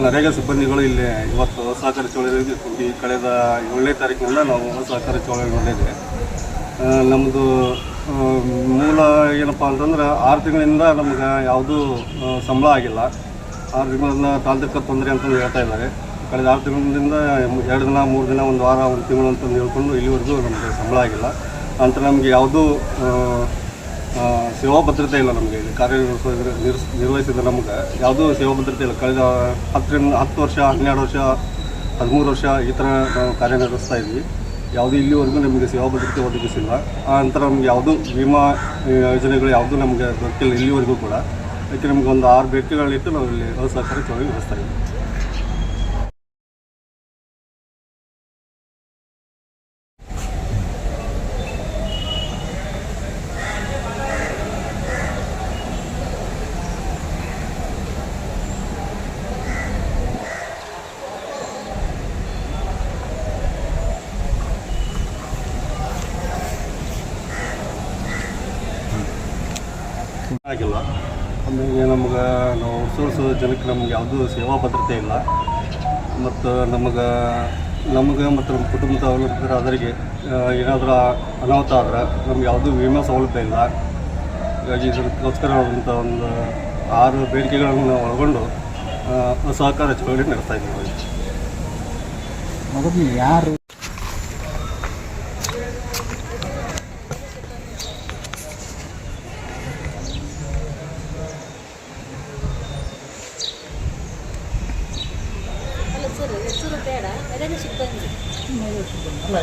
ನರೇಗಾ ಸಿಬ್ಬಂದಿಗಳು ಇಲ್ಲಿ ಇವತ್ತು ಸಹಕಾರಿ ಚಳವಳಿಗೆ ಈ ಕಳೆದ 7ನೇ ತಾರೀಕಿನಿಂದ ನಾವು ಸಹಕಾರಿ ಚಳವಳಿ ನೋಡಿದ್ದೇವೆ. ನಮ್ಮದು ಮೂಲ ಏನಪ್ಪ ಅಂತಂದ್ರೆ 6 ತಿಂಗಳಿಂದ ನಮ್ಗೆ ಯಾವುದೂ ಸಂಬಳ ಆಗಿಲ್ಲ. 6 ತಿಂಗಳಿಂದ ತಾಂತ್ರಿಕ ತೊಂದರೆ ಅಂತಂದು ಹೇಳ್ತಾ ಇದ್ದಾರೆ. ಕಳೆದ 6 ತಿಂಗಳಿಂದ 2 ದಿನ 3 ದಿನ 1 ವಾರ 1 ತಿಂಗಳು ಅಂತಂದು ಹೇಳ್ಕೊಂಡು ಇಲ್ಲಿವರೆಗೂ ನಮಗೆ ಸಂಬಳ ಆಗಿಲ್ಲ. ನಂತರ ನಮಗೆ ಯಾವುದೂ ಸೇವಾ ಭದ್ರತೆ ಇಲ್ಲ. ನಮಗೆ ಇಲ್ಲಿ ನಿರ್ವಹಿಸಿದ ನಮ್ಗೆ ಯಾವುದೂ ಸೇವಾ ಭದ್ರತೆ ಇಲ್ಲ. ಕಳೆದ 10 ವರ್ಷ 12 ವರ್ಷ 13 ವರ್ಷ ಈ ಥರ ನಾವು ಕಾರ್ಯನಿರ್ವಹಿಸ್ತಾ ಇದ್ವಿ. ಯಾವುದೂ ಇಲ್ಲಿವರೆಗೂ ನಮಗೆ ಸೇವಾ ಭದ್ರತೆ ಒದಗಿಸಿಲ್ಲ. ಆ ನಂತರ ನಮ್ಗೆ ಯಾವುದೂ ವಿಮಾ ಯೋಜನೆಗಳು ಯಾವುದೂ ನಮಗೆ ಗೊತ್ತಿಲ್ಲ ಇಲ್ಲಿವರೆಗೂ ಕೂಡ. ಅದಕ್ಕೆ ನಮಗೆ ಒಂದು 6 ಬೇಡಿಕೆಗಳಿಟ್ಟು ನಾವು ಇಲ್ಲಿ ಅಸಹಕಾರಿ ಚಳವಳಿ ನಡೆಸ್ತಾ ಇದ್ವಿ. ಆಗಿಲ್ಲ. ಆಮೇಲೆ ನಮ್ಗೆ ನಾವು ಔಟ್ಸೋರ್ಸ್ ಜನಕ್ಕೆ ನಮ್ಗೆ ಯಾವುದೂ ಸೇವಾ ಭದ್ರತೆ ಇಲ್ಲ. ಮತ್ತು ನಮಗೆ ಮತ್ತು ನಮ್ಮ ಕುಟುಂಬದ ಅವಲಂಬಿತರ ಅದರಿಗೆ ಏನಾದರೂ ಅನಾಹುತ ಆದ್ರೆ ನಮ್ಗೆ ಯಾವುದೂ ವಿಮಾ ಸೌಲಭ್ಯ ಇಲ್ಲ. ಹೀಗಾಗಿ ಇದಕ್ಕೋಸ್ಕರ ಒಂದು 6 ಬೇಡಿಕೆಗಳನ್ನು ನಾವು ಒಳಗೊಂಡು ಸಹಕಾರ ಚಳವಳಿ ನಡೆಸ್ತಾ ಇದ್ದೀವಿ. ಮೊದಲು ಯಾರು ಹೆಸರು ಬೇಡ, ಸಿಬ್ಬಂದಿ ಅಲ್ಲ,